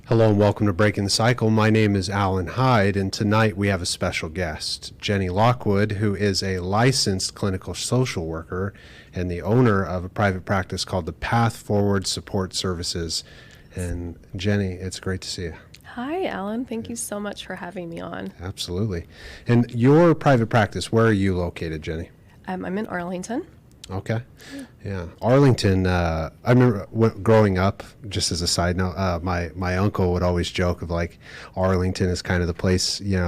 Hello and welcome to Breaking the Cycle. My name is Alan Hyde, and tonight we have a special guest, Jenny Lockwood, who is a licensed clinical social worker and the owner of a private practice called the Path Forward Support Services. And Jenny, it's great to see you. Hi, Alan. Thank you so much for having me on. Absolutely. And your private practice, where are you located, Jenny? I'm in Arlington. Okay. Yeah. Arlington, I remember growing up, just as a side note, my uncle would always joke of like Arlington is kind of the place, you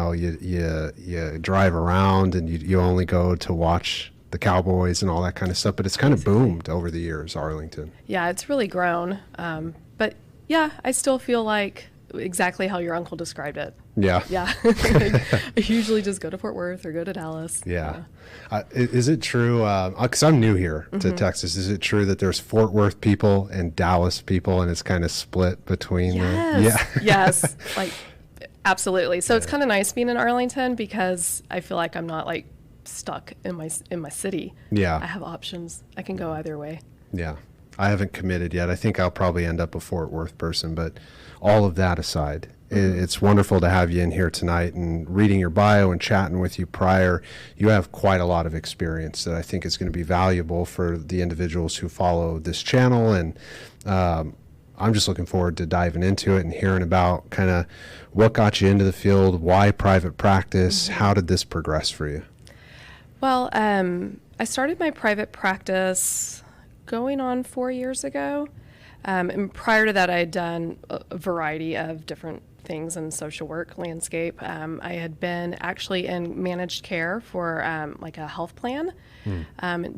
drive around and you only go to watch the Cowboys and all that kind of stuff, but it's kind of boomed over the years, Arlington. Yeah, it's really grown. But yeah, I still feel like exactly how your uncle described it. Yeah. Yeah. I usually just go to Fort Worth or go to Dallas. Yeah. Is it true, because I'm new here to Texas, is it true that there's Fort Worth people and Dallas people and it's kind of split between Yes, like absolutely. So it's kind of nice being in Arlington because I feel like I'm not like stuck in my city. Yeah. I have options. I can go either way. Yeah. I haven't committed yet. I think I'll probably end up a Fort Worth person, but all of that aside, it's wonderful to have you in here tonight, and reading your bio and chatting with you prior, you have quite a lot of experience that I think is going to be valuable for the individuals who follow this channel. And I'm just looking forward to diving into it and hearing about kind of what got you into the field, why private practice, how did this progress for you? Well, I started my private practice going on 4 years ago. And prior to that, I had done a variety of different things in social work landscape. I had been actually in managed care for like a health plan.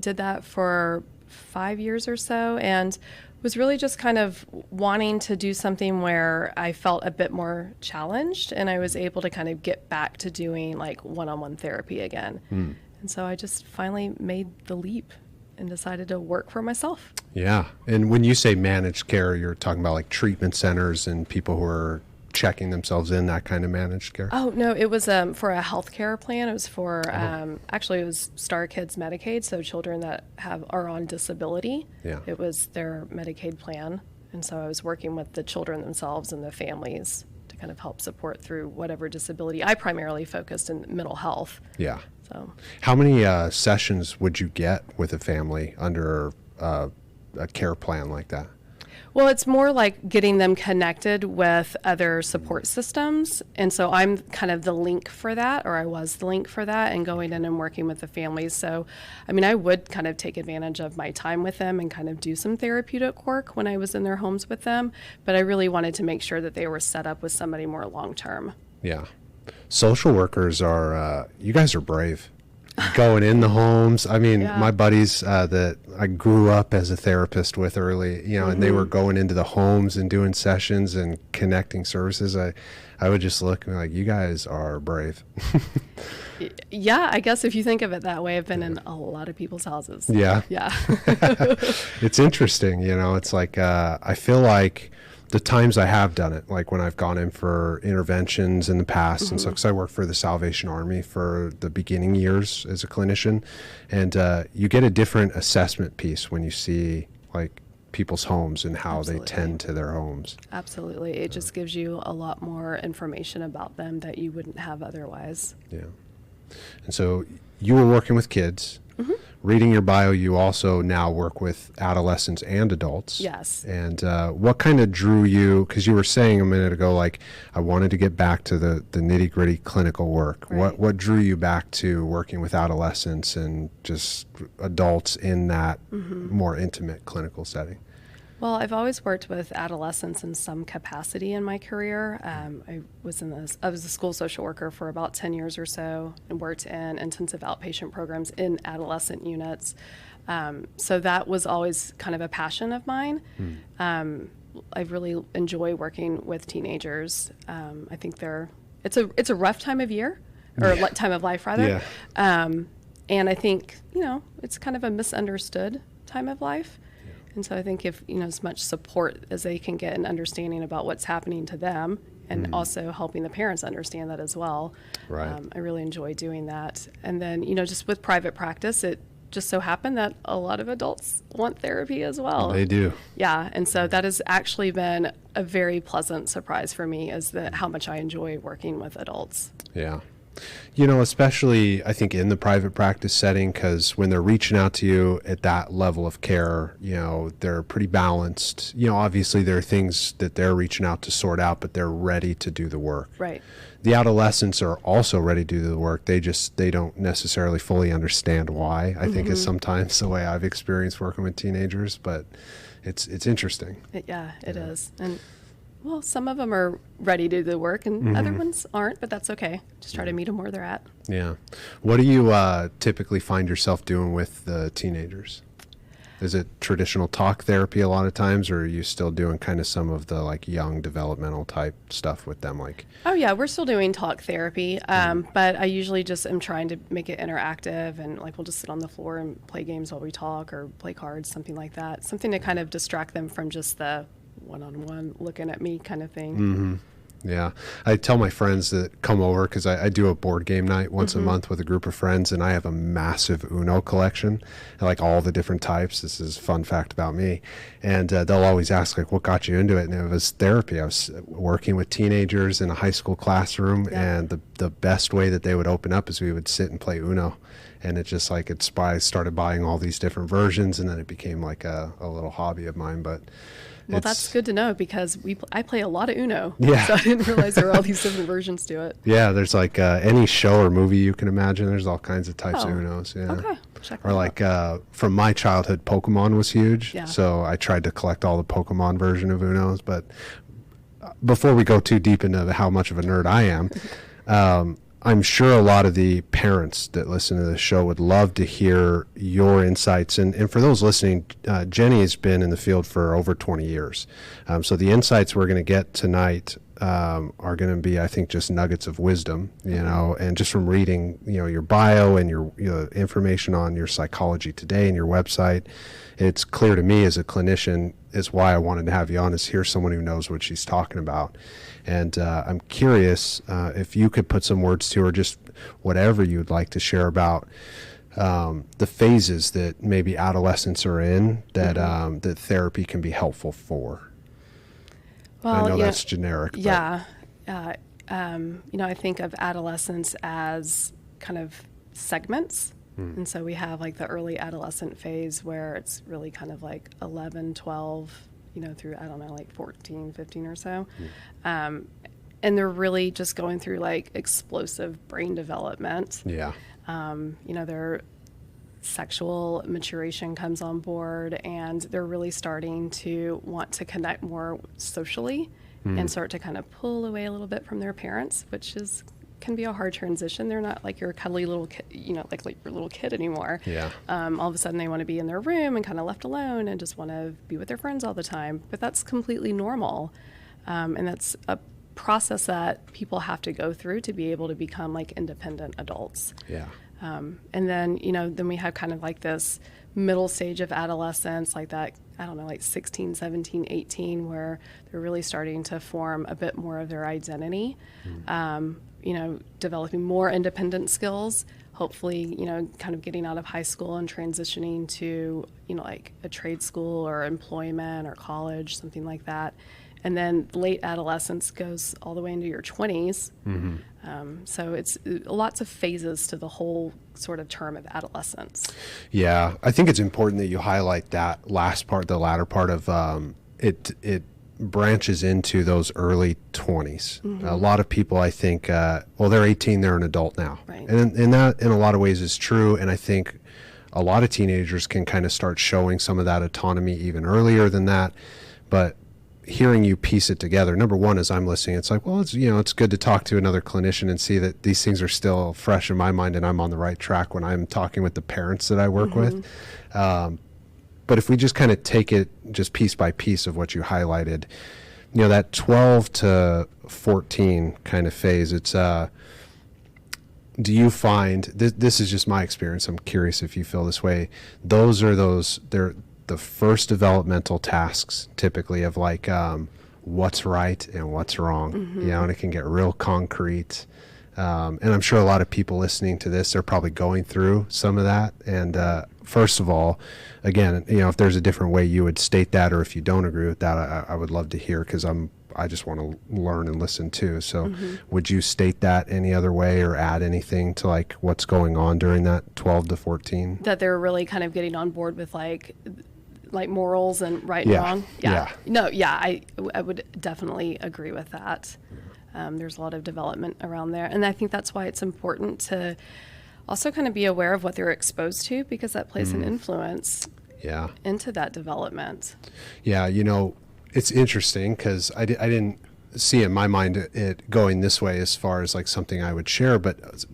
Did that for 5 years or so, and was really just kind of wanting to do something where I felt a bit more challenged, and I was able to kind of get back to doing like one-on-one therapy again. And so I just finally made the leap and decided to work for myself. Yeah. And when you say managed care, you're talking about like treatment centers and people who are checking themselves in, that kind of managed care? Oh, no, it was for a healthcare plan. It was for, actually it was Star Kids Medicaid, so children that are on disability. Yeah. It was their Medicaid plan. And so I was working with the children themselves and the families to kind of help support through whatever disability. I primarily focused in mental health. Yeah. So, how many sessions would you get with a family under a care plan like that? well, it's more like getting them connected with other support systems. And so I'm kind of the link for that, or I was the link for that, and going in and working with the families. So, I mean, I would kind of take advantage of my time with them and kind of do some therapeutic work when I was in their homes with them. But I really wanted to make sure that they were set up with somebody more long-term. Yeah. Social workers are, you guys are brave. Going in the homes. I mean, my buddies that I grew up as a therapist with early, and they were going into the homes and doing sessions and connecting services. I would just look and be like, you guys are brave. Yeah, I guess if you think of it that way, I've been in a lot of people's houses. Yeah. Yeah. It's interesting, it's like, I feel like the times I have done it, like when I've gone in for interventions in the past, and so, because I worked for the Salvation Army for the beginning years as a clinician, and you get a different assessment piece when you see like people's homes and how they tend to their homes. Absolutely. It just gives you a lot more information about them that you wouldn't have otherwise. Yeah. And so you were working with kids. Reading your bio, you also now work with adolescents and adults. Yes. And what kind of drew you, because you were saying a minute ago, like, I wanted to get back to the nitty-gritty clinical work. Right. What drew you back to working with adolescents and just adults in that more intimate clinical setting? Well, I've always worked with adolescents in some capacity in my career. I was a school social worker for about 10 years or so, and worked in intensive outpatient programs in adolescent units. So that was always kind of a passion of mine. I really enjoy working with teenagers. I think it's a rough time of year, or time of life rather. Yeah. And I think, it's kind of a misunderstood time of life. And so I think if, as much support as they can get in understanding about what's happening to them, and also helping the parents understand that as well. Right. I really enjoy doing that. And then, just with private practice, just so happen that a lot of adults want therapy as well. They do. Yeah, and so that has actually been a very pleasant surprise for me, is that how much I enjoy working with adults. Yeah. Especially I think in the private practice setting, because when they're reaching out to you at that level of care, they're pretty balanced. Obviously there are things that they're reaching out to sort out, but they're ready to do the work. Right. The adolescents are also ready to do the work. They don't necessarily fully understand why, I think is sometimes the way I've experienced working with teenagers, but it's interesting. It is. And well, some of them are ready to do the work and other ones aren't, but that's okay. Just try to meet them where they're at. Yeah. What do you typically find yourself doing with the teenagers? Is it traditional talk therapy a lot of times, or are you still doing kind of some of the like young developmental type stuff with them? Oh yeah, we're still doing talk therapy, but I usually just am trying to make it interactive, and like we'll just sit on the floor and play games while we talk, or play cards, something like that. Something to kind of distract them from just the one-on-one looking at me kind of thing. Mm-hmm. Yeah. I tell my friends that come over, because I do a board game night once a month with a group of friends, and I have a massive Uno collection, like all the different types. This is a fun fact about me. And they'll always ask, like, what got you into it? And it was therapy. I was working with teenagers in a high school classroom, and the best way that they would open up is we would sit and play Uno. And it just like, I started buying all these different versions, and then it became like a little hobby of mine. But well, that's good to know, because I play a lot of Uno. Yeah. So I didn't realize there were all these different versions to it. Yeah, there's like any show or movie you can imagine. There's all kinds of types of Unos. Yeah. Okay. Check Or that like out. from my childhood, Pokemon was huge. Yeah. So I tried to collect all the Pokemon version of Unos. But before we go too deep into how much of a nerd I am, I'm sure a lot of the parents that listen to the show would love to hear your insights. And for those listening, Jenny has been in the field for over 20 years. So the insights we're going to get tonight are going to be, I think, just nuggets of wisdom, and just from reading, your bio and your information on your Psychology Today and your website, it's clear to me as a clinician is why I wanted to have you on, is hear someone who knows what she's talking about. And I'm curious if you could put some words to, or just whatever you'd like to share about the phases that maybe adolescents are in that that therapy can be helpful for. Well, I know that's generic. Yeah. I think of adolescence as kind of segments. And so we have like the early adolescent phase, where it's really kind of like 11, 12, through, I don't know, like 14, 15 or so. And they're really just going through like explosive brain development. Yeah. Their sexual maturation comes on board, and they're really starting to want to connect more socially and start to kind of pull away a little bit from their parents, which can be a hard transition. They're not like your cuddly little kid, like your little kid anymore. Yeah. All of a sudden they want to be in their room and kind of left alone and just want to be with their friends all the time. But that's completely normal. And that's a process that people have to go through to be able to become like independent adults. Yeah. And then, then we have kind of like this middle stage of adolescence, like that, I don't know, like 16, 17, 18, where they're really starting to form a bit more of their identity. Developing more independent skills, hopefully, kind of getting out of high school and transitioning to, like a trade school or employment or college, something like that. And then late adolescence goes all the way into your 20s. So it's lots of phases to the whole sort of term of adolescence. Yeah, I think it's important that you highlight that last part, the latter part of it branches into those early 20s. A lot of people, I think, they're 18, they're an adult now. Right. And that in a lot of ways is true. And I think a lot of teenagers can kind of start showing some of that autonomy even earlier than that. But hearing you piece it together, number one, as I'm listening, it's like, well, it's good to talk to another clinician and see that these things are still fresh in my mind and I'm on the right track when I'm talking with the parents that I work with. But if we just kind of take it just piece by piece of what you highlighted, that 12 to 14 kind of phase, it's, do you find, this is just my experience, I'm curious if you feel this way, they're the first developmental tasks typically of like what's right and what's wrong, and it can get real concrete. And I'm sure a lot of people listening to this are probably going through some of that. And first of all, again, if there's a different way you would state that, or if you don't agree with that, I would love to hear, because I just want to learn and listen too. So would you state that any other way, or add anything to like what's going on during that 12 to 14? That they're really kind of getting on board with like morals and right and Yeah. wrong. Yeah. No, yeah, I would definitely agree with that. There's a lot of development around there. And I think that's why it's important to also kind of be aware of what they're exposed to, because that plays an influence Yeah. into that development. Yeah, it's interesting, because I didn't see in my mind it going this way as far as like something I would share, but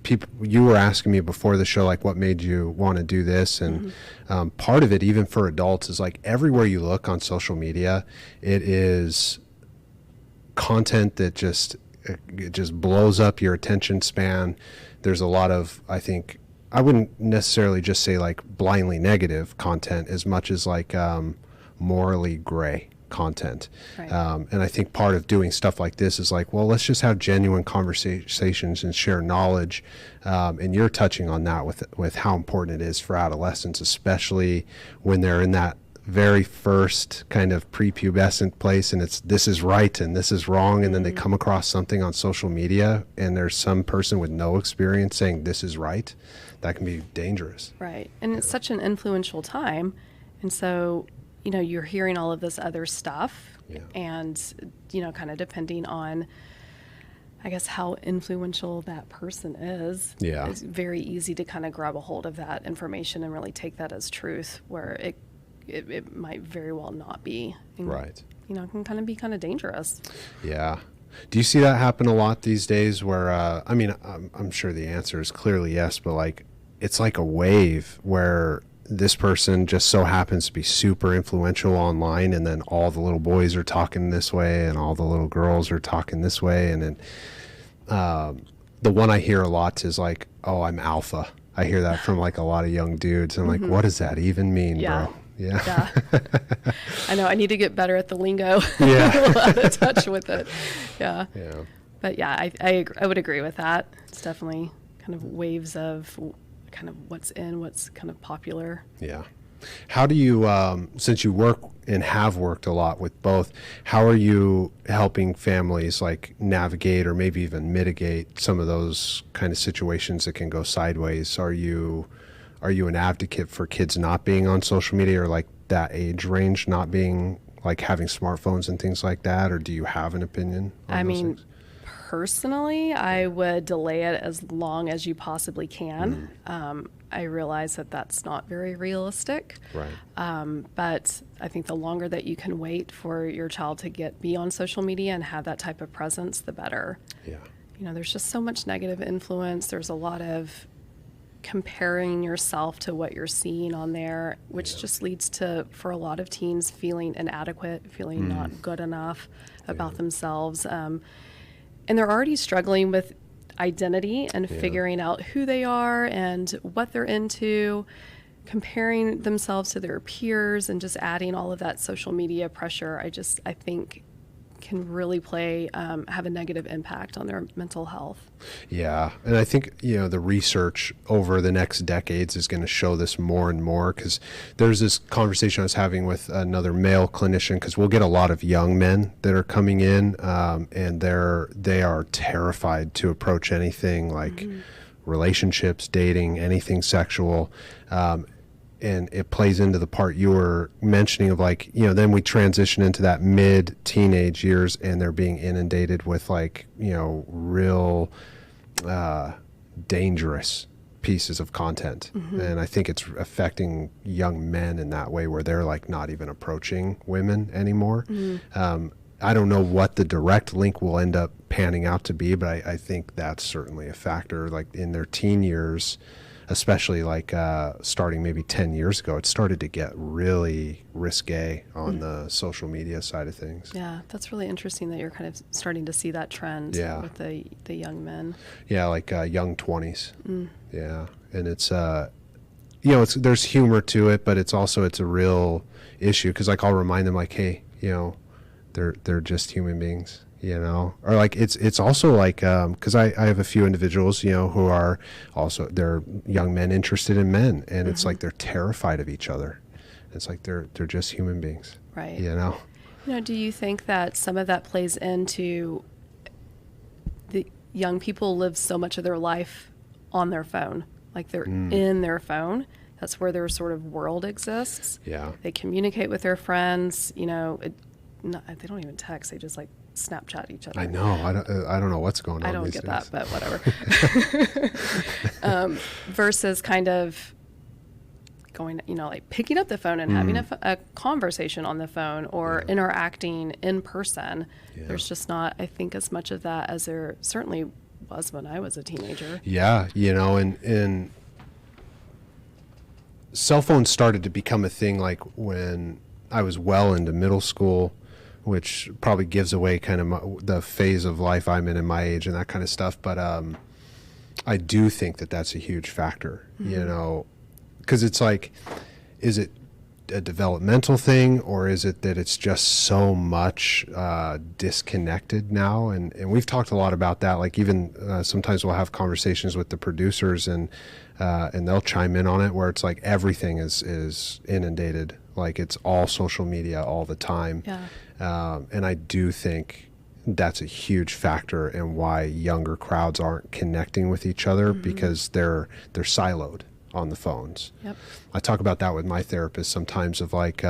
you were asking me before the show, like, what made you want to do this? And part of it, even for adults, is like everywhere you look on social media, it is content that it just blows up your attention span. There's a lot of, I think, I wouldn't necessarily just say like blindly negative content, as much as like morally gray content. Right. And I think part of doing stuff like this is like, well, let's just have genuine conversations and share knowledge. And you're touching on that with how important it is for adolescents, especially when they're in that very first kind of prepubescent place, and this is right and this is wrong, and then they come across something on social media and there's some person with no experience saying this is right. That can be dangerous. Right. And it's such an influential time. And so, you're hearing all of this other stuff, and, kind of depending on, I guess, how influential that person is. Yeah. It's very easy to kind of grab a hold of that information and really take that as truth, where it might very well not be. And, Right. Can kind of be kind of dangerous. Yeah. Do you see that happen a lot these days where, I'm sure the answer is clearly yes, but like, it's like a wave where this person just so happens to be super influential online, and then all the little boys are talking this way and all the little girls are talking this way. And then the one I hear a lot is like, oh, I'm alpha. I hear that from like a lot of young dudes. I'm like, what does that even mean, Yeah. bro? Yeah. I know I need to get better at the lingo. Yeah. Out of touch with it. Yeah. Yeah. But yeah, I would agree with that. It's definitely kind of waves of kind of what's in, what's kind of popular. Yeah. How do you, since you work and have worked a lot with both, how are you helping families like navigate or maybe even mitigate some of those kind of situations that can go sideways? Are you an advocate for kids not being on social media, or like that age range not being, like having smartphones and things like that? Or do you have an opinion on those things? Personally, I would delay it as long as you possibly can. I realize that that's not very realistic. Right. But I think the longer that you can wait for your child to be on social media and have that type of presence, the better. Yeah. There's just so much negative influence. There's a lot of comparing yourself to what you're seeing on there, which just leads to, for a lot of teens, feeling inadequate, feeling not good enough about themselves. And they're already struggling with identity and figuring out who they are and what they're into, comparing themselves to their peers, and just adding all of that social media pressure. I think can really have a negative impact on their mental health. Yeah. And I think, the research over the next decades is going to show this more and more, because there's this conversation I was having with another male clinician, because we'll get a lot of young men that are coming in, and they are terrified to approach anything like relationships, dating, anything sexual. And it plays into the part you were mentioning of like, then we transition into that mid-teenage years, and they're being inundated with like, real dangerous pieces of content. And I think it's affecting young men in that way, where they're like not even approaching women anymore. I don't know what the direct link will end up panning out to be, but I think that's certainly a factor. Like in their teen years, especially like starting maybe 10 years ago, it started to get really risque on the social media side of things. Yeah, that's really interesting that you're kind of starting to see that trend with the young men. Yeah, like young 20s. Yeah, and it's, there's humor to it, but it's a real issue, because like I'll remind them like, hey, they're just human beings. or like it's also like because I have a few individuals who are also, they're young men interested in men, and it's like they're terrified of each other. It's like they're just human beings, Right. Do you think that some of that plays into the young people live so much of their life on their phone, like they're in their phone? That's where their sort of world exists. Yeah. They communicate with their friends. They don't even text. They just like Snapchat each other. I know. I don't know what's going on. I don't these get days. that, but whatever. Versus kind of going, like picking up the phone and having a conversation on the phone or interacting in person. Yeah. There's just not, I think, as much of that as there certainly was when I was a teenager. Yeah, and cell phones started to become a thing like when I was well into middle school, which probably gives away kind of the phase of life I'm in my age and that kind of stuff. But I do think that that's a huge factor, because it's like, is it a developmental thing, or is it that it's just so much disconnected now? And we've talked a lot about that. Like even sometimes we'll have conversations with the producers, and they'll chime in on it, where it's like everything is inundated. Like it's all social media all the time. Yeah. And I do think that's a huge factor in why younger crowds aren't connecting with each other, because they're siloed on the phones. Yep. I talk about that with my therapist sometimes, of like,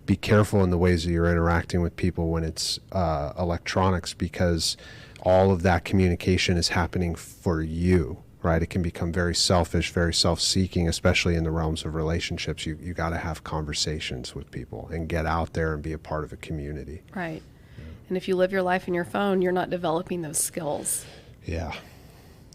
be careful in the ways that you're interacting with people when it's electronics, because all of that communication is happening for you, right? It can become very selfish, very self-seeking, especially in the realms of relationships. You got to have conversations with people and get out there and be a part of a community. Right. And if you live your life in your phone, you're not developing those skills. Yeah.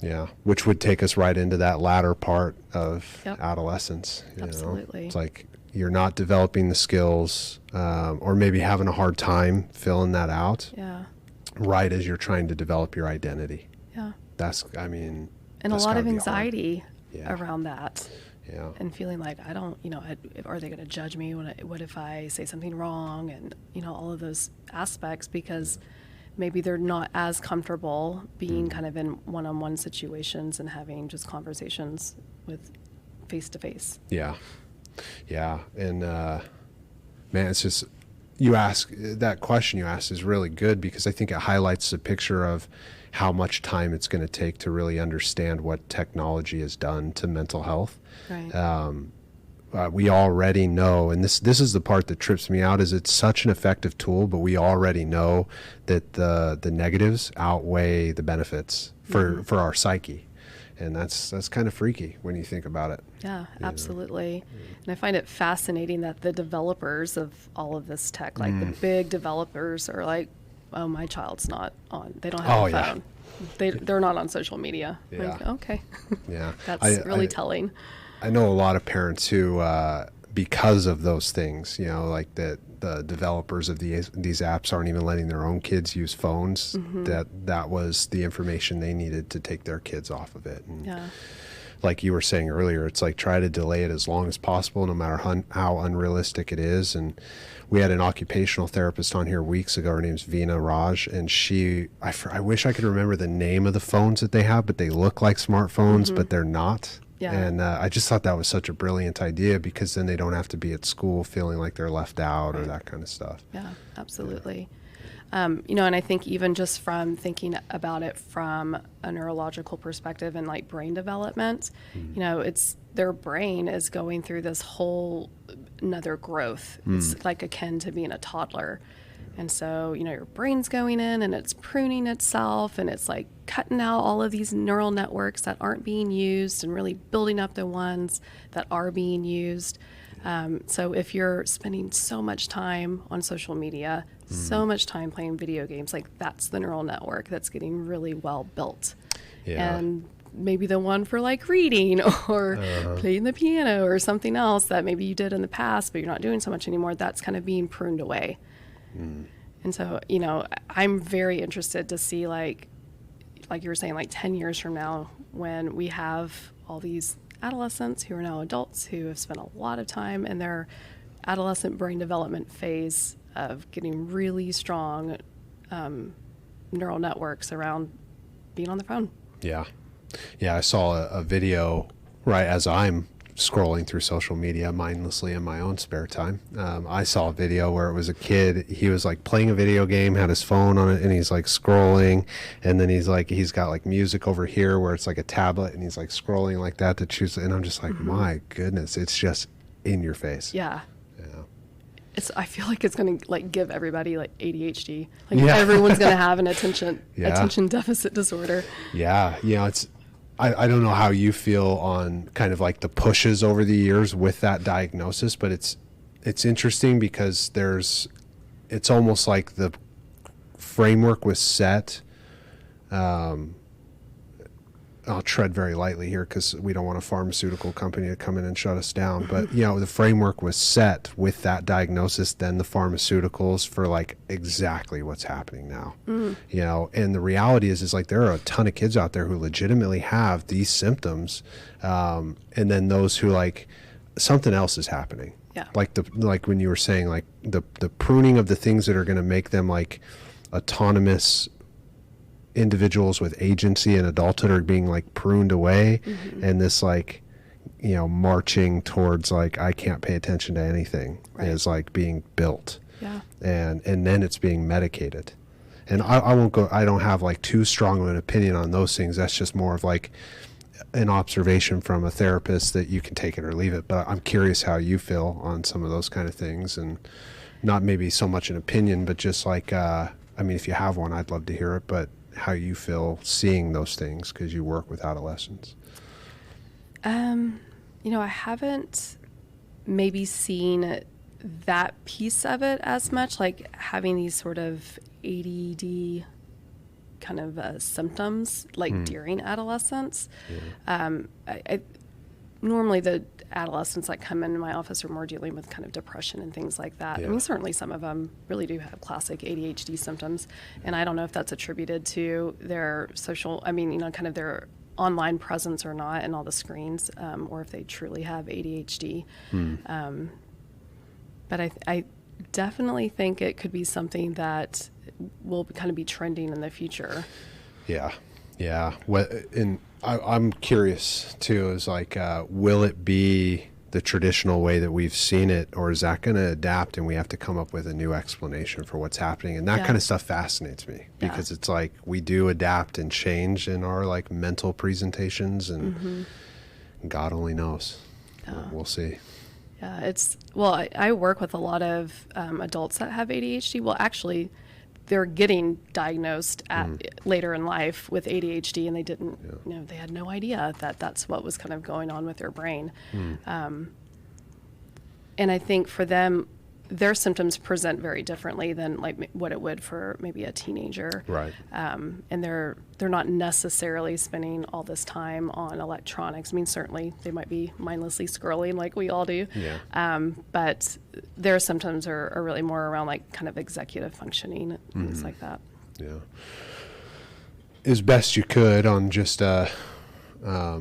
Yeah, which would take us right into that latter part of Yep. adolescence. Absolutely. It's like you're not developing the skills, or maybe having a hard time filling that out Yeah. right as you're trying to develop your identity. Yeah. And a that's lot gotta of be hard. anxiety Yeah. around that. Yeah. And feeling like are they going to judge me what if I say something wrong, and all of those aspects, because maybe they're not as comfortable being kind of in one-on-one situations and having just conversations with face-to-face. Yeah. Yeah. And man, it's just, that question you asked is really good, because I think it highlights the picture of how much time it's going to take to really understand what technology has done to mental health. Right. We already know, and this is the part that trips me out, is it's such an effective tool, but we already know that the negatives outweigh the benefits for our psyche. And that's kind of freaky when you think about it. Yeah, absolutely. And I find it fascinating that the developers of all of this tech, like the big developers, are like, oh, my child's not on, they don't have a phone. They're not on social media. Yeah. Like, okay. Yeah. That's really telling. I know a lot of parents who, because of those things, like the developers of these apps aren't even letting their own kids use phones. That was the information they needed to take their kids off of it. And Yeah. like you were saying earlier, it's like try to delay it as long as possible, no matter how unrealistic it is. And we had an occupational therapist on here weeks ago. Her name's Veena Raj, and I wish I could remember the name of the phones that they have, but they look like smartphones, but they're not. Yeah. And I just thought that was such a brilliant idea, because then they don't have to be at school feeling like they're left out or that kind of stuff. Yeah, absolutely. And I think even just from thinking about it from a neurological perspective and like brain development, it's their brain is going through this whole another growth. It's like akin to being a toddler. And so, your brain's going in and it's pruning itself, and it's like cutting out all of these neural networks that aren't being used and really building up the ones that are being used. So if you're spending so much time on social media, so much time playing video games, like that's the neural network that's getting really well built. Yeah. And maybe the one for like reading or playing the piano or something else that maybe you did in the past, but you're not doing so much anymore, that's kind of being pruned away. And so, I'm very interested to see like you were saying, like 10 years from now, when we have all these adolescents who are now adults who have spent a lot of time in their adolescent brain development phase of getting really strong neural networks around being on the phone. Yeah. Yeah, I saw a video right as I'm scrolling through social media mindlessly in my own spare time. I saw a video where it was a kid. He was like playing a video game, had his phone on it, and he's like scrolling. And then he's got like music over here where it's like a tablet, and he's like scrolling like that to choose. And I'm just like, my goodness, it's just in your face. Yeah. Yeah. I feel like it's going to like give everybody like ADHD. Like everyone's going to have an attention deficit disorder. Yeah. You know, I don't know how you feel on kind of like the pushes over the years with that diagnosis, but it's interesting because it's almost like the framework was set. I'll tread very lightly here because we don't want a pharmaceutical company to come in and shut us down. But, you know, the framework was set with that diagnosis, then the pharmaceuticals for like exactly what's happening now. You know, and the reality is like there are a ton of kids out there who legitimately have these symptoms. And then those who like something else is happening. Yeah. Like when you were saying like the pruning of the things that are going to make them like autonomous individuals with agency and adulthood are being like pruned away, and this like, you know, marching towards like I can't pay attention to anything is like being built. Yeah. And then it's being medicated. And I don't have like too strong of an opinion on those things. That's just more of like an observation from a therapist that you can take it or leave it. But I'm curious how you feel on some of those kind of things, and not maybe so much an opinion, but just like, I mean, if you have one, I'd love to hear it, but how you feel seeing those things because you work with adolescents. You know, I haven't maybe seen that piece of it as much, like having these sort of ADD kind of symptoms like during adolescence. I normally the adolescents that come into my office are more dealing with kind of depression and things like that. I mean, certainly some of them really do have classic ADHD symptoms, and I don't know if that's attributed to their social, I mean, you know, kind of their online presence or not, and all the screens, or if they truly have ADHD. But I definitely think it could be something that will kind of be trending in the future. Yeah. I'm curious too, is like, will it be the traditional way that we've seen it, or is that going to adapt and we have to come up with a new explanation for what's happening? And that kind of stuff fascinates me because it's like we do adapt and change in our like mental presentations, and God only knows. We'll see. Yeah, I work with a lot of adults that have ADHD. Well, actually, they're getting diagnosed later in life with ADHD, and they didn't, you know, they had no idea that that's what was kind of going on with their brain. And I think for them, their symptoms present very differently than like what it would for maybe a teenager. Right. And they're not necessarily spending all this time on electronics. I mean, certainly they might be mindlessly scrolling like we all do. But their symptoms are really more around like kind of executive functioning and things like that. Yeah. As best you could on just like a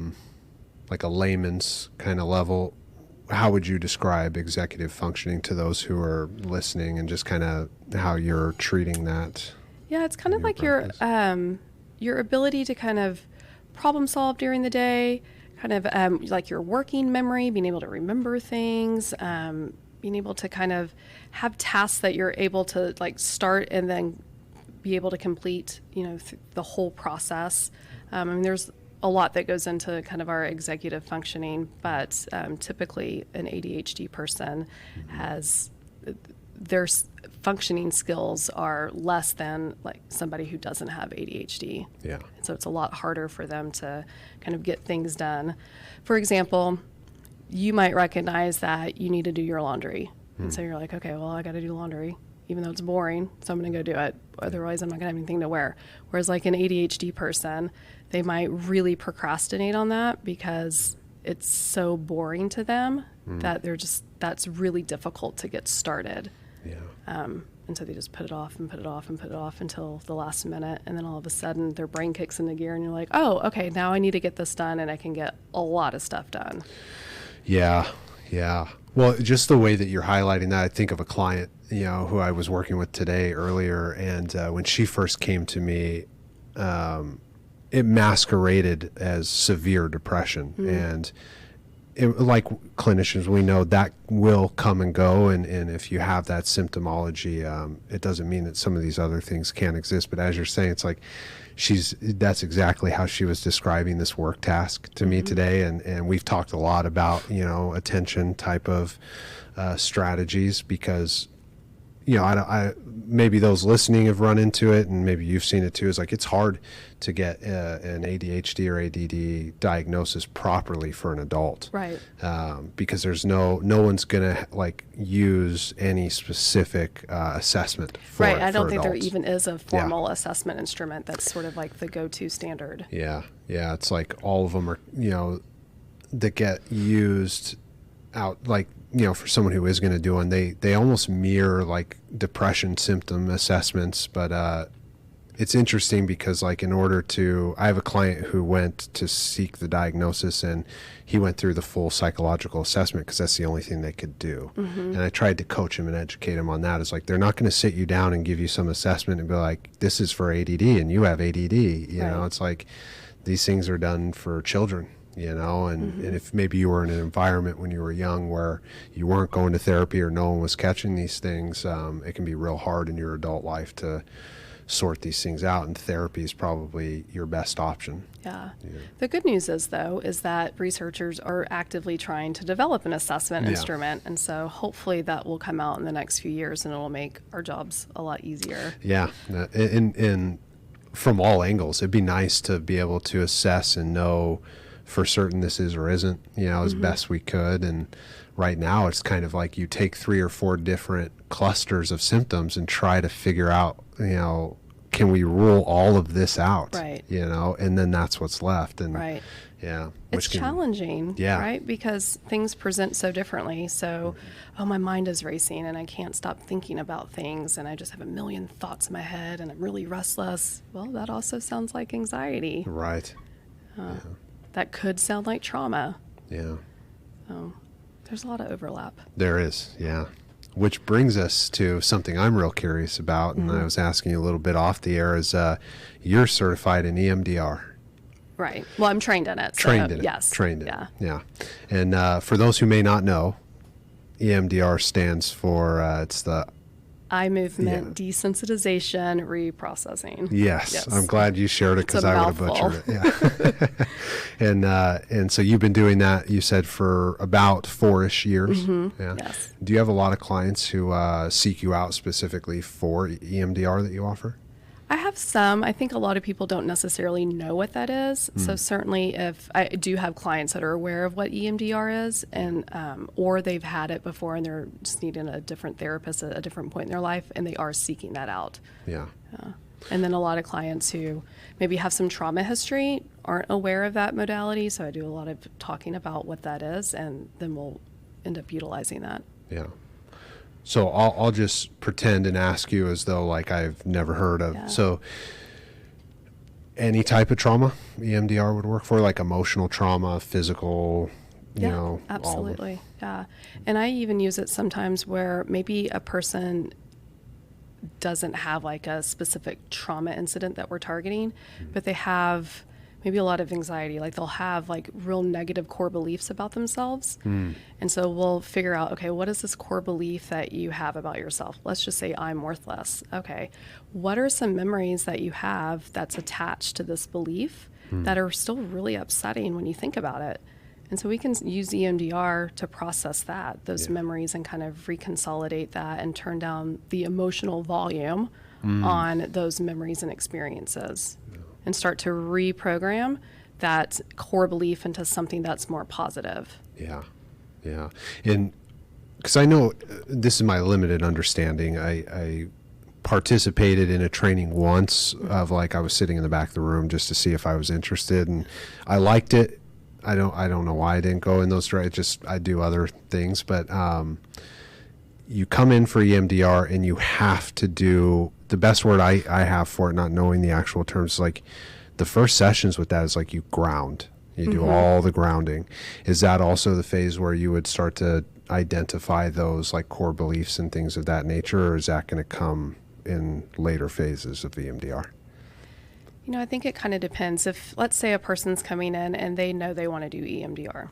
layman's kind of level, how would you describe executive functioning to those who are listening, and just kind of how you're treating that? Yeah, it's kind of like your ability to kind of problem solve during the day, kind of like your working memory, being able to remember things, being able to kind of have tasks that you're able to like start and then be able to complete, you know, the whole process. I mean, there's a lot that goes into kind of our executive functioning, but typically an ADHD person has their functioning skills are less than like somebody who doesn't have ADHD. Yeah. So it's a lot harder for them to kind of get things done. For example, you might recognize that you need to do your laundry. And so you're like, okay, well, I got to do laundry, even though it's boring, so I'm going to go do it. Otherwise, I'm not going to have anything to wear. Whereas like an ADHD person, they might really procrastinate on that because it's so boring to them that that's really difficult to get started. Yeah. And so they just put it off and put it off and put it off until the last minute. And then all of a sudden their brain kicks into gear and you're like, oh, okay, now I need to get this done, and I can get a lot of stuff done. Yeah. Yeah. Well, just the way that you're highlighting that, I think of a client, who I was working with today earlier, and when she first came to me, it masqueraded as severe depression. And like clinicians, we know that will come and go. And if you have that symptomology, it doesn't mean that some of these other things can't exist. But as you're saying, it's like that's exactly how she was describing this work task to me today. And we've talked a lot about, attention type of strategies, because I maybe those listening have run into it, and maybe you've seen it too. Is like it's hard to get an ADHD or ADD diagnosis properly for an adult, Right? Because there's no one's gonna like use any specific assessment for Right. I don't for think there adults. even is a formal assessment instrument that's sort of like the go-to standard. Yeah, it's like all of them are that get used out, like for someone who is going to do one, they almost mirror like depression symptom assessments. But it's interesting because like I have a client who went to seek the diagnosis, and he went through the full psychological assessment because that's the only thing they could do. And I tried to coach him and educate him on that. It's like they're not going to sit you down and give you some assessment and be like, this is for ADD and you have ADD. Right. It's like these things are done for children. And if maybe you were in an environment when you were young where you weren't going to therapy or no one was catching these things, it can be real hard in your adult life to sort these things out, and therapy is probably your best option. Yeah. The good news is, though, is that researchers are actively trying to develop an assessment instrument, and so hopefully that will come out in the next few years, and it will make our jobs a lot easier. Yeah, and from all angles, it'd be nice to be able to assess and know for certain this is or isn't, as best we could. And right now it's kind of like you take 3 or 4 different clusters of symptoms and try to figure out, can we rule all of this out? Right. And then that's what's left. And Right. yeah, It's challenging, right? Because things present so differently. So, my mind is racing and I can't stop thinking about things, and I just have a million thoughts in my head and I'm really restless. Well, that also sounds like anxiety. Right. That could sound like trauma. Yeah. So there's a lot of overlap. There is, yeah. Which brings us to something I'm real curious about, and I was asking you a little bit off the air, is you're certified in EMDR. Right. Well, I'm trained in it. Trained in it. Yes. Trained in Yeah. it. Yeah. And for those who may not know, EMDR stands for, it's the Eye movement desensitization reprocessing. Yes, I'm glad you shared it because I would have butchered it. Yeah. And so you've been doing that, you said, for about 4-ish years. Yeah. Yes. Do you have a lot of clients who seek you out specifically for EMDR that you offer? I have some. I think a lot of people don't necessarily know what that is. So certainly, if I do have clients that are aware of what EMDR is, and or they've had it before and they're just needing a different therapist at a different point in their life, and they are seeking that out. Yeah. And then a lot of clients who maybe have some trauma history aren't aware of that modality. So I do a lot of talking about what that is, and then we'll end up utilizing that. Yeah. So I'll just pretend and ask you as though like I've never heard of. Yeah. So any type of trauma EMDR would work for, like emotional trauma, physical, you know. All of them. Absolutely. Yeah. And I even use it sometimes where maybe a person doesn't have like a specific trauma incident that we're targeting, but they have maybe a lot of anxiety. Like they'll have like real negative core beliefs about themselves. And so we'll figure out, okay, what is this core belief that you have about yourself? Let's just say I'm worthless. Okay. What are some memories that you have that's attached to this belief that are still really upsetting when you think about it? And so we can use EMDR to process those memories, and kind of reconsolidate that and turn down the emotional volume on those memories and experiences, and start to reprogram that core belief into something that's more positive. Yeah. Yeah. And because I know this is my limited understanding, I participated in a training once of like I was sitting in the back of the room just to see if I was interested, and I liked it. I don't know why I didn't go in those directions. I do other things, but you come in for EMDR and you have to do the best word I have for it, not knowing the actual terms. Like the first sessions with that is like you ground. You do all the grounding. Is that also the phase where you would start to identify those like core beliefs and things of that nature, or is that going to come in later phases of the EMDR? I think it kind of depends. If, let's say, a person's coming in and they know they want to do EMDR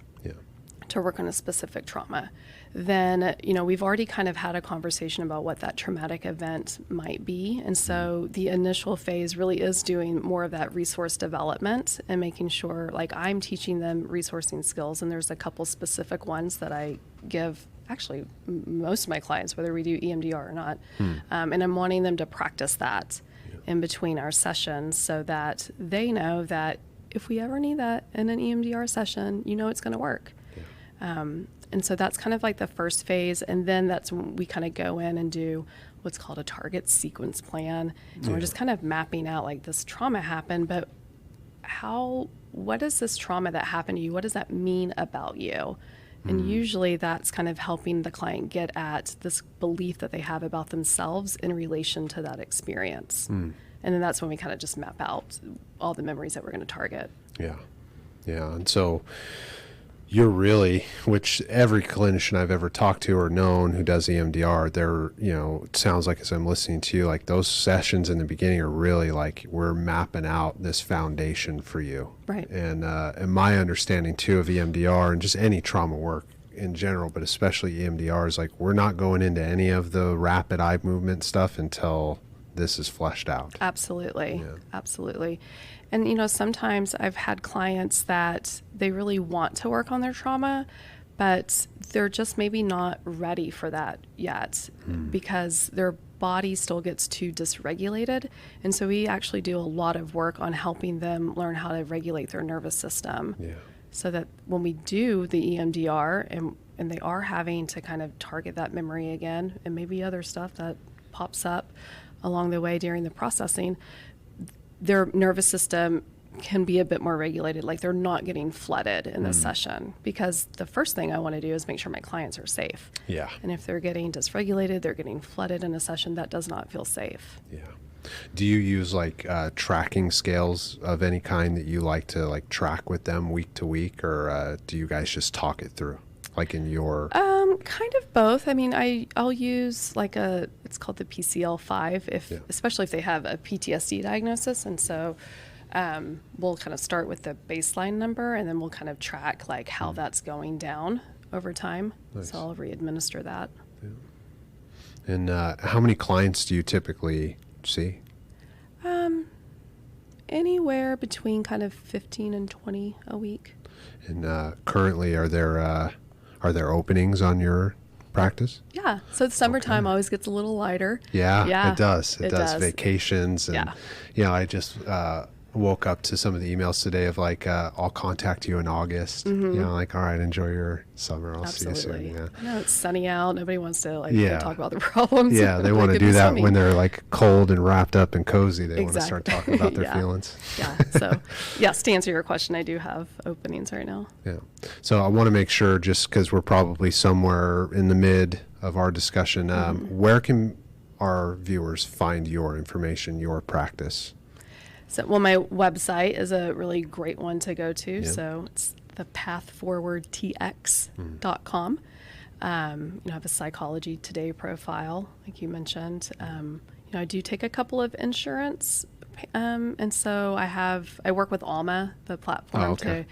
to work on a specific trauma, then, we've already kind of had a conversation about what that traumatic event might be. And so the initial phase really is doing more of that resource development and making sure, like, I'm teaching them resourcing skills. And there's a couple specific ones that I give actually most of my clients, whether we do EMDR or not. And I'm wanting them to practice that in between our sessions so that they know that if we ever need that in an EMDR session, it's going to work. And so that's kind of like the first phase. And then that's when we kind of go in and do what's called a target sequence plan. And we're just kind of mapping out, like, this trauma happened, but what is this trauma that happened to you? What does that mean about you? And usually that's kind of helping the client get at this belief that they have about themselves in relation to that experience. And then that's when we kind of just map out all the memories that we're going to target. Yeah. And so you're really, which every clinician I've ever talked to or known who does EMDR, they're, it sounds like, as I'm listening to you, like those sessions in the beginning are really like, we're mapping out this foundation for you. Right. And my understanding too of EMDR and just any trauma work in general, but especially EMDR, is like, we're not going into any of the rapid eye movement stuff until this is fleshed out. Absolutely. Absolutely. And, sometimes I've had clients that they really want to work on their trauma, but they're just maybe not ready for that yet because their body still gets too dysregulated. And so we actually do a lot of work on helping them learn how to regulate their nervous system so that when we do the EMDR and they are having to kind of target that memory again and maybe other stuff that pops up along the way during the processing, their nervous system can be a bit more regulated, like they're not getting flooded in the session, because the first thing I want to do is make sure my clients are safe. Yeah. And if they're getting dysregulated, they're getting flooded in a session, that does not feel safe. Yeah. Do you use like tracking scales of any kind that you like to like track with them week to week, or do you guys just talk it through? Like in your kind of both. I mean, I'll use like it's called the PCL-5 especially if they have a PTSD diagnosis, and so we'll kind of start with the baseline number and then we'll kind of track like how that's going down over time. Nice. So I'll re-administer that. And how many clients do you typically see? Anywhere between kind of 15 and 20 a week. And currently, are there openings on your practice? Yeah. So the summertime always gets a little lighter. Yeah. It does. It does. does. Vacations. And, I just woke up to some of the emails today of like, I'll contact you in August. Like, all right, enjoy your summer. I'll see you soon. Yeah. I know it's sunny out. Nobody wants to talk about the problems. Yeah, they want to do that when they're like cold and wrapped up and cozy. They want to start talking about their feelings. Yeah. So, yes, to answer your question, I do have openings right now. Yeah. So I want to make sure, just because we're probably somewhere in the mid of our discussion, where can our viewers find your information, your practice? So, well, my website is a really great one to go to. So it's thepathforwardtx.com. I have a Psychology Today profile, like you mentioned. I do take a couple of insurance, and so I work with Alma, the platform, to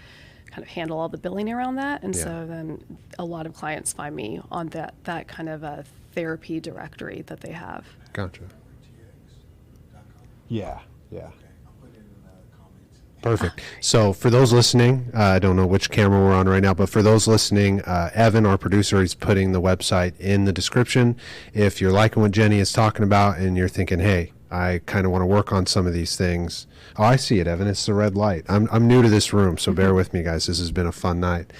kind of handle all the billing around that. And so then a lot of clients find me on that kind of a therapy directory that they have. Gotcha. Yeah. Perfect. So for those listening, I don't know which camera we're on right now, but for those listening, Evan, our producer, is putting the website in the description. If you're liking what Jenny is talking about and you're thinking, hey, I kind of want to work on some of these things. Oh, I see it, Evan. It's the red light. I'm new to this room, so bear with me, guys. This has been a fun night.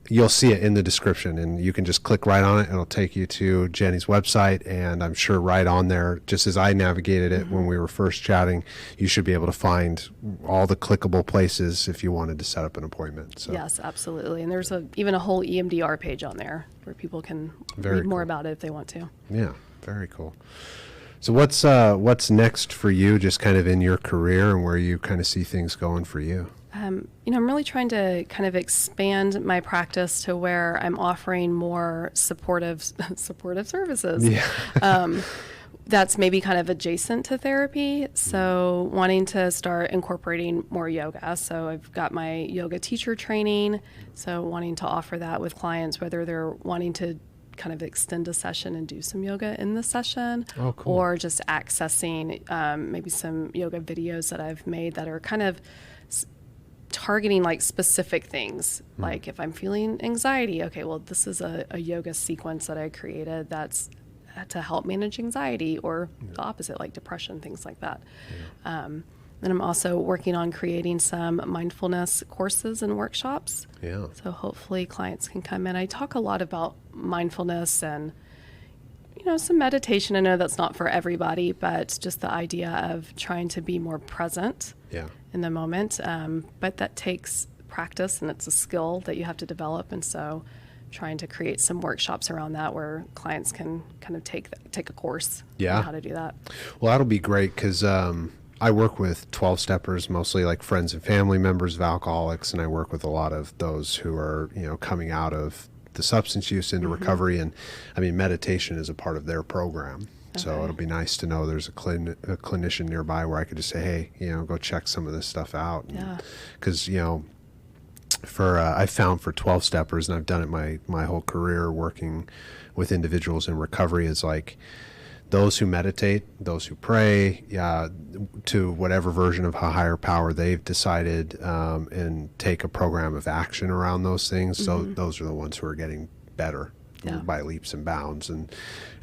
You'll see it in the description, and you can just click right on it, and it'll take you to Jenny's website, and I'm sure right on there, just as I navigated it when we were first chatting, you should be able to find all the clickable places if you wanted to set up an appointment. So. Yes, absolutely. And there's even a whole EMDR page on there where people can read more about it if they want to. Yeah, very cool. So what's next for you, just kind of in your career, and where you kind of see things going for you? I'm really trying to kind of expand my practice to where I'm offering more supportive services. Yeah. That's maybe kind of adjacent to therapy. So wanting to start incorporating more yoga. So I've got my yoga teacher training. So wanting to offer that with clients, whether they're wanting to kind of extend a session and do some yoga in the session, Oh, cool. or just accessing maybe some yoga videos that I've made that are kind of targeting like specific things. Like if I'm feeling anxiety, okay, well, this is a yoga sequence that I created that's to help manage anxiety, or the opposite, like depression, things like that. And I'm also working on creating some mindfulness courses and workshops. Yeah. So hopefully clients can come in. I talk a lot about mindfulness and, some meditation. I know that's not for everybody, but just the idea of trying to be more present Yeah. in the moment. But that takes practice, and it's a skill that you have to develop. And so trying to create some workshops around that where clients can kind of take a course Yeah. on how to do that. Well, that'll be great because I work with 12-steppers, mostly like friends and family members of alcoholics, and I work with a lot of those who are, coming out of the substance use into recovery. And I mean, meditation is a part of their program. So Okay. it'll be nice to know there's a clinician nearby where I could just say, hey, go check some of this stuff out. Yeah. Because, I found for 12-steppers, and I've done it my whole career working with individuals in recovery, is like those who meditate, those who pray, to whatever version of a higher power they've decided, and take a program of action around those things. So those are the ones who are getting better. Yeah. By leaps and bounds, and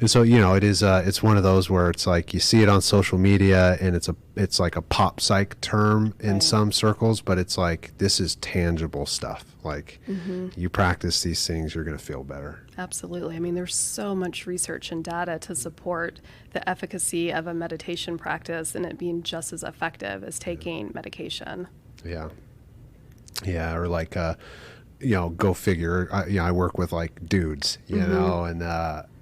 so it is it's one of those where it's like you see it on social media, and it's like a pop psych term in Right. some circles, but it's like this is tangible stuff. Like you practice these things, you're going to feel better. Absolutely. I mean, there's so much research and data to support the efficacy of a meditation practice and it being just as effective as taking medication. Yeah, or like go figure. I work with like dudes, and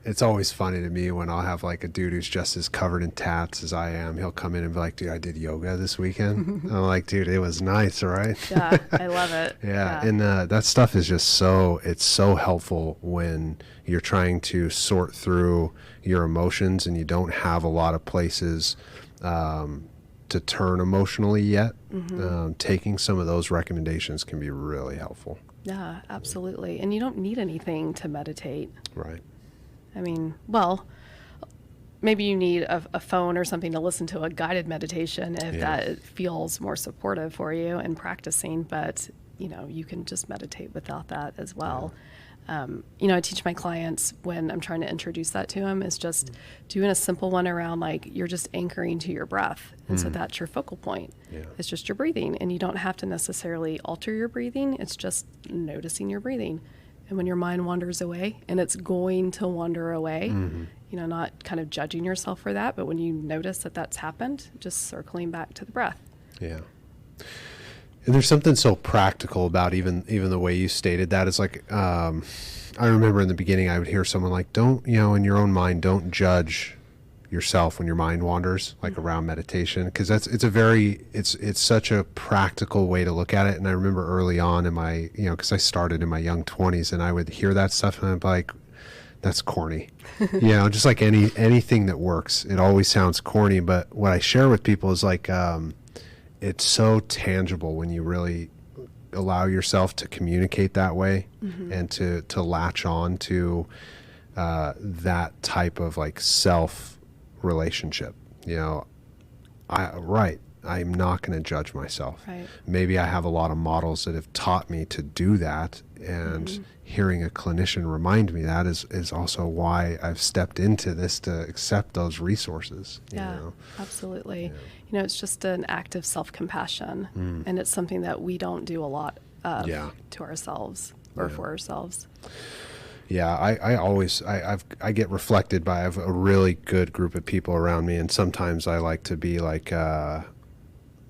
it's always funny to me when I'll have like a dude who's just as covered in tats as I am. He'll come in and be like, dude, I did yoga this weekend. I'm like, dude, it was nice, all right? Yeah, I love it. Yeah, and that stuff is just it's so helpful when you're trying to sort through your emotions and you don't have a lot of places to turn emotionally yet. Taking some of those recommendations can be really helpful. Yeah, absolutely. And you don't need anything to meditate. Right. I mean, well, maybe you need a phone or something to listen to a guided meditation if that feels more supportive for you in practicing, but you can just meditate without that as well. I teach my clients when I'm trying to introduce that to them is just doing a simple one around like you're just anchoring to your breath. And so that's your focal point. Yeah. It's just your breathing, and you don't have to necessarily alter your breathing. It's just noticing your breathing. And when your mind wanders away, and it's going to wander away, not kind of judging yourself for that, but when you notice that that's happened, just circling back to the breath. Yeah. And there's something so practical about even the way you stated that. It's like, I remember in the beginning I would hear someone like, don't, in your own mind, don't judge yourself when your mind wanders, like around meditation. Cause it's such a practical way to look at it. And I remember early on in my, cause I started in my young 20s and I would hear that stuff and I'd be like, that's corny. Just like anything that works, it always sounds corny. But what I share with people is like, it's so tangible when you really allow yourself to communicate that way and to latch on to that type of like self relationship. I'm not going to judge myself. Right. Maybe I have a lot of models that have taught me to do that, and hearing a clinician remind me that is also why I've stepped into this, to accept those resources. Absolutely. It's just an act of self-compassion, and it's something that we don't do a lot of to ourselves or for ourselves. Yeah, I get reflected by, I have a really good group of people around me, and sometimes I like to be like,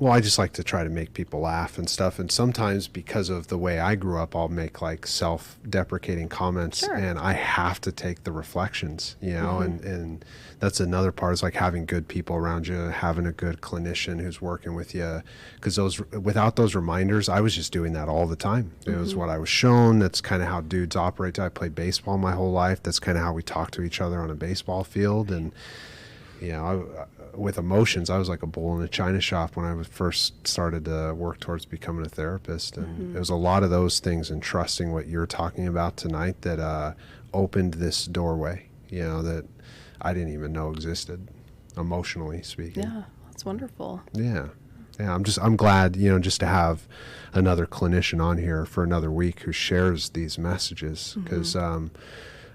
well, I just like to try to make people laugh and stuff. And sometimes because of the way I grew up, I'll make like self-deprecating comments, Sure. and I have to take the reflections, you know, Mm-hmm. and that's another part, is like having good people around you, having a good clinician who's working with you. Because without those reminders, I was just doing that all the time. It was what I was shown. That's kind of how dudes operate. I played baseball my whole life. That's kind of how we talk to each other on a baseball field. And, you know, with emotions, I was like a bull in a china shop when I was first started to work towards becoming a therapist. And it was a lot of those things, and trusting what you're talking about tonight, that opened this doorway, you know, that I didn't even know existed, emotionally speaking. Yeah, that's wonderful. Yeah. Yeah. I'm glad, you know, just to have another clinician on here for another week who shares these messages, because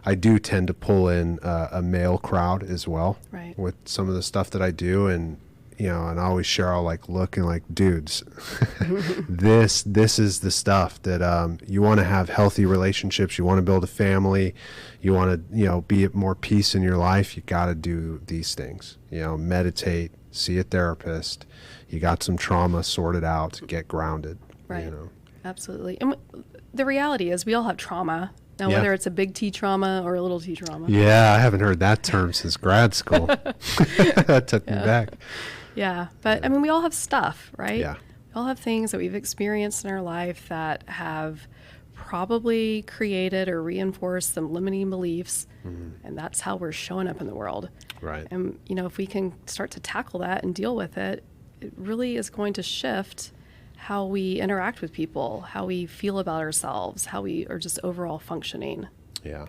I do tend to pull in a male crowd as well, Right. with some of the stuff that I do. And, you know, and I always share, I'll like look and like, dudes, this is the stuff that you want to have healthy relationships. You want to build a family. You want to, you know, be at more peace in your life. You got to do these things, you know, meditate, see a therapist. You got some trauma, sort it out, get grounded, Right. you know. Absolutely. And the reality is we all have trauma. Now, Yeah. whether it's a big T trauma or a little T trauma. Yeah, I haven't heard that term since grad school. That took me back. Yeah. But I mean, we all have stuff, right? Yeah. We all have things that we've experienced in our life that have probably created or reinforced some limiting beliefs. And that's how we're showing up in the world. Right. And, you know, if we can start to tackle that and deal with it, it really is going to shift how we interact with people, how we feel about ourselves, how we are just overall functioning. Yeah.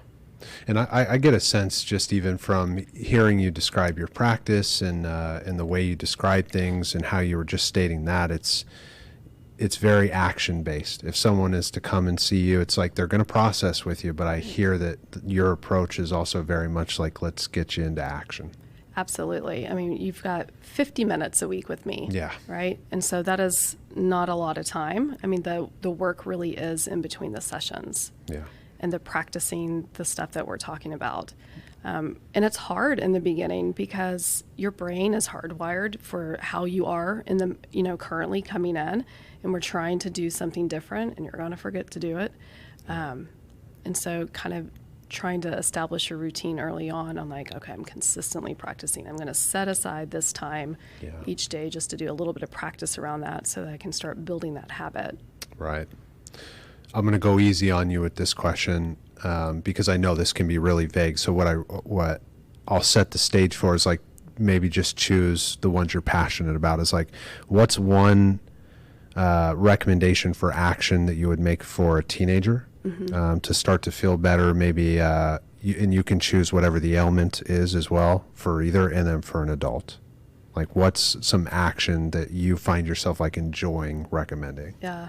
And I get a sense, just even from hearing you describe your practice and the way you describe things and how you were just stating that, it's very action based. If someone is to come and see you, it's like they're going to process with you, but I hear that your approach is also very much like, let's get you into action. Absolutely. I mean, you've got 50 minutes a week with me. Yeah. Right? And so that is not a lot of time. I mean, the work really is in between the sessions. Yeah. And the practicing the stuff that we're talking about. And it's hard in the beginning because your brain is hardwired for how you are in the, you know, currently coming in, and we're trying to do something different, and you're going to forget to do it. And so kind of trying to establish a routine early on. I'm like, okay, I'm consistently practicing. I'm going to set aside this time each day just to do a little bit of practice around that so that I can start building that habit. Right. I'm going to go easy on you with this question because I know this can be really vague. So what I'll set the stage for is like, maybe just choose the ones you're passionate about. Is like, what's one recommendation for action that you would make for a teenager to start to feel better? Maybe, and you can choose whatever the ailment is as well for either, and then for an adult. Like, what's some action that you find yourself like enjoying recommending? Yeah.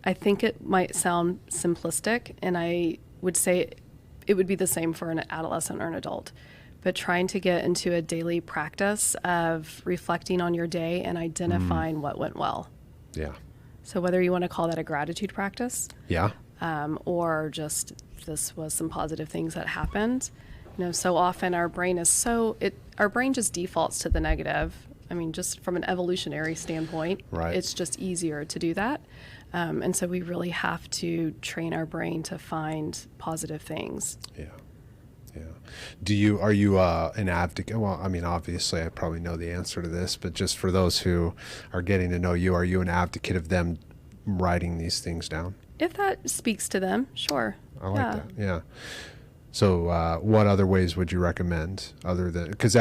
I think it might sound simplistic, and I would say it would be the same for an adolescent or an adult, but trying to get into a daily practice of reflecting on your day and identifying what went well. Yeah. So whether you want to call that a gratitude practice, Yeah. or just this was some positive things that happened. You know, so often our brain is our brain just defaults to the negative. I mean, just from an evolutionary standpoint, Right. It's just easier to do that. And so we really have to train our brain to find positive things. Yeah. Yeah. Are you an advocate? Well, I mean, obviously I probably know the answer to this, but just for those who are getting to know you, are you an advocate of them writing these things down? If that speaks to them, sure. I like that. Yeah. So what other ways would you recommend other than, because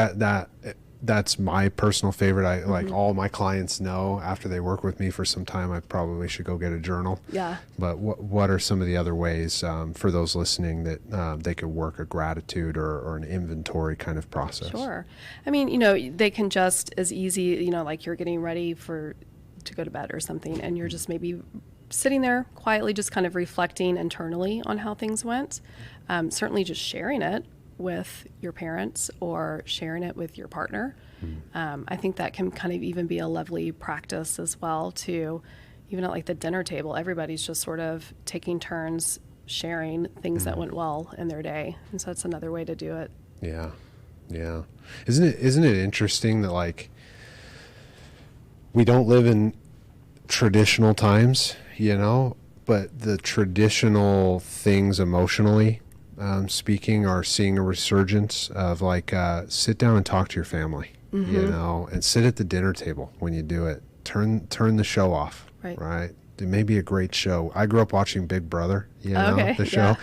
that's my personal favorite. I like all my clients know after they work with me for some time, I probably should go get a journal. Yeah. But what are some of the other ways for those listening that they could work a gratitude or an inventory kind of process? Sure. I mean, you know, they can just as easy, you know, like you're getting ready to go to bed or something, and you're just maybe sitting there quietly, just kind of reflecting internally on how things went. Certainly just sharing it with your parents or sharing it with your partner. I think that can kind of even be a lovely practice as well too. Even at like the dinner table, everybody's just sort of taking turns sharing things that went well in their day. And so that's another way to do it. Yeah. Yeah. Isn't it interesting that like we don't live in traditional times, but the traditional things emotionally speaking are seeing a resurgence of like sit down and talk to your family, and sit at the dinner table when you do it. Turn the show off, right? It may be a great show. I grew up watching Big Brother, the show,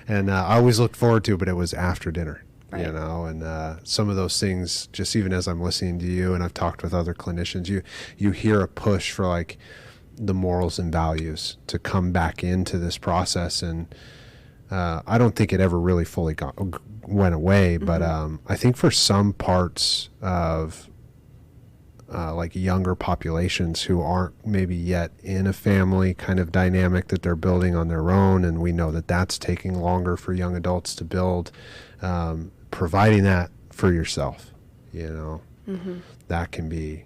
and I always looked forward to it, but it was after dinner. Right. And some of those things, just even as I'm listening to you and I've talked with other clinicians, you hear a push for like the morals and values to come back into this process. And I don't think it ever really fully went away, but I think for some parts of like younger populations who aren't maybe yet in a family kind of dynamic that they're building on their own, and we know that that's taking longer for young adults to build, providing that for yourself, that can be,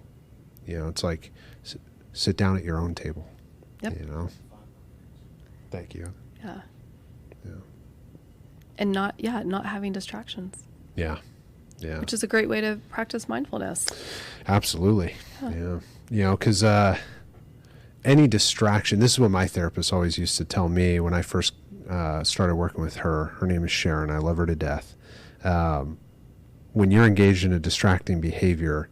it's like sit down at your own table, Thank you. Yeah. And not having distractions. Yeah. Yeah. Which is a great way to practice mindfulness. Absolutely. Yeah. Because any distraction, this is what my therapist always used to tell me when I first started working with her. Her name is Sharon. I love her to death. When you're engaged in a distracting behavior,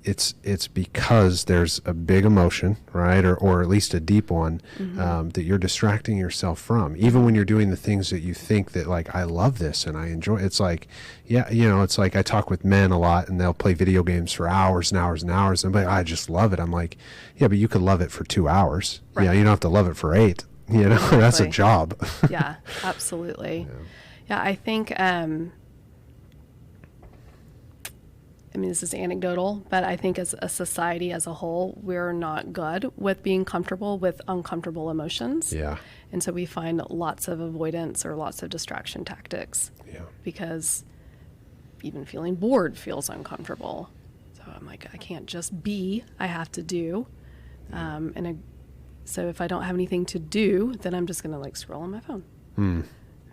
it's because there's a big emotion, right? Or at least a deep one, that you're distracting yourself from. Even when you're doing the things that you think that like, I love this and I enjoy, it's like, it's like I talk with men a lot and they'll play video games for hours and hours and hours. And I just love it. I'm like, yeah, but you could love it for 2 hours. Right. You don't have to love it for 8, exactly. That's a job. Yeah, absolutely. Yeah, I think, this is anecdotal, but I think as a society as a whole, we're not good with being comfortable with uncomfortable emotions. Yeah. And so we find lots of avoidance or lots of distraction tactics. Yeah. Because even feeling bored feels uncomfortable. So I'm like, I can't just be, I have to do. So if I don't have anything to do, then I'm just going to like scroll on my phone.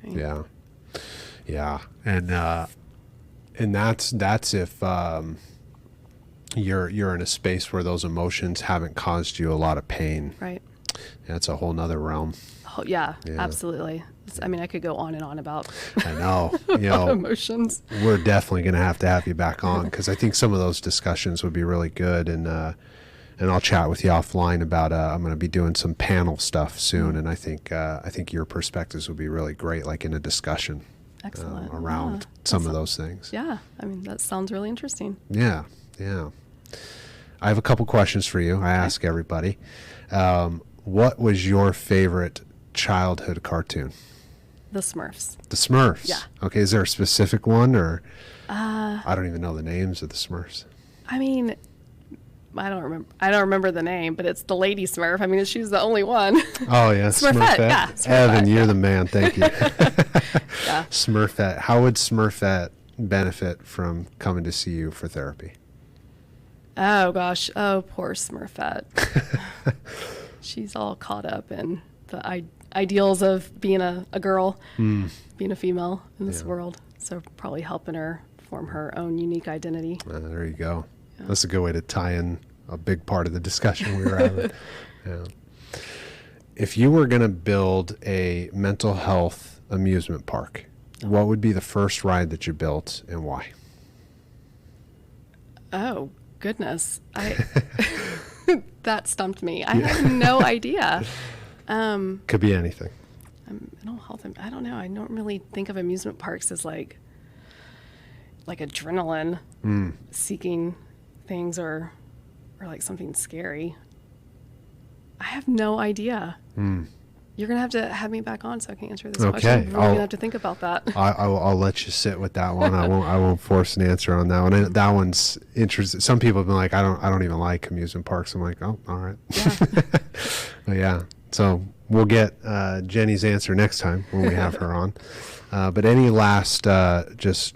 Right? Yeah. Yeah. And that's if you're in a space where those emotions haven't caused you a lot of pain. Right. That's a whole nother realm. Oh, yeah, absolutely. I could go on and on about I know. emotions. We're definitely going to have you back on because I think some of those discussions would be really good. And I'll chat with you offline about I'm going to be doing some panel stuff soon. And I think your perspectives would be really great, like in a discussion. Excellent. Around some of those things. Yeah. That sounds really interesting. Yeah. Yeah. I have a couple questions for you. I ask everybody. What was your favorite childhood cartoon? The Smurfs. The Smurfs? Yeah. Okay. Is there a specific one or? I don't even know the names of the Smurfs. I don't remember the name, but it's the Lady Smurf. She's the only one. Oh, yeah. Smurfette. Yeah. Smurfette. Evan, you're the man. Thank you. Yeah. Smurfette. How would Smurfette benefit from coming to see you for therapy? Oh, gosh. Oh, poor Smurfette. She's all caught up in the ideals of being a girl, being a female in this world. So probably helping her form her own unique identity. There you go. Yeah. That's a good way to tie in a big part of the discussion we were having. Yeah. If you were going to build a mental health amusement park, what would be the first ride that you built and why? Oh, goodness. That stumped me. I have no idea. Could be anything. Mental health, I don't know. I don't really think of amusement parks as like adrenaline seeking things or like something scary. I have no idea. You're going to have me back on so I can answer this question. We're going to have to think about that. I'll let you sit with that one. I won't force an answer on that one. And that one's interesting. Some people have been like, I don't even like amusement parks. I'm like, oh, all right. Yeah. But yeah. So we'll get Jenny's answer next time when we have her on. But any last nuggets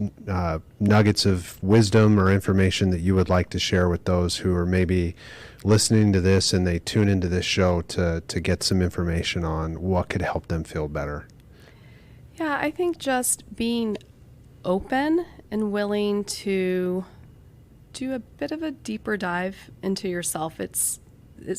of wisdom or information that you would like to share with those who are maybe listening to this and they tune into this show to get some information on what could help them feel better? Yeah, I think just being open and willing to do a bit of a deeper dive into yourself. It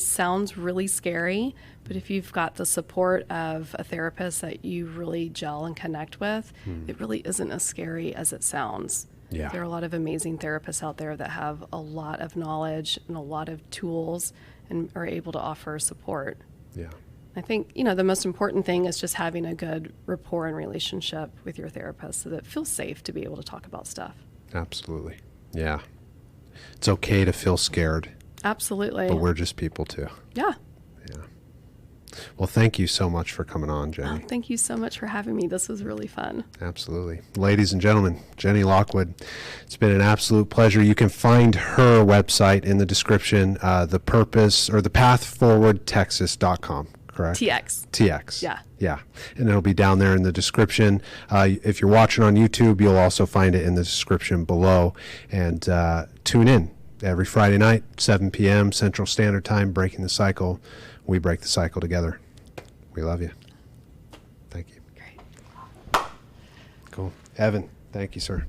sounds really scary, but if you've got the support of a therapist that you really gel and connect with, it really isn't as scary as it sounds. Yeah. There are a lot of amazing therapists out there that have a lot of knowledge and a lot of tools and are able to offer support. Yeah. I think, the most important thing is just having a good rapport and relationship with your therapist so that it feels safe to be able to talk about stuff. Absolutely. Yeah. It's okay to feel scared, Absolutely. but we're just people too. Yeah. Yeah. Well, thank you so much for coming on, Jenny. Oh, thank you so much for having me. This was really fun. Absolutely. Ladies and gentlemen, Jenny Lockwood, it's been an absolute pleasure. You can find her website in the description, thepathforwardtexas.com, correct? TX. TX. Yeah. Yeah. And it'll be down there in the description. If you're watching on YouTube, you'll also find it in the description below. And tune in every Friday night, 7 p.m. Central Standard Time, Breaking the Cycle. We break the cycle together. We love you. Thank you. Great. Cool. Evan, thank you, sir.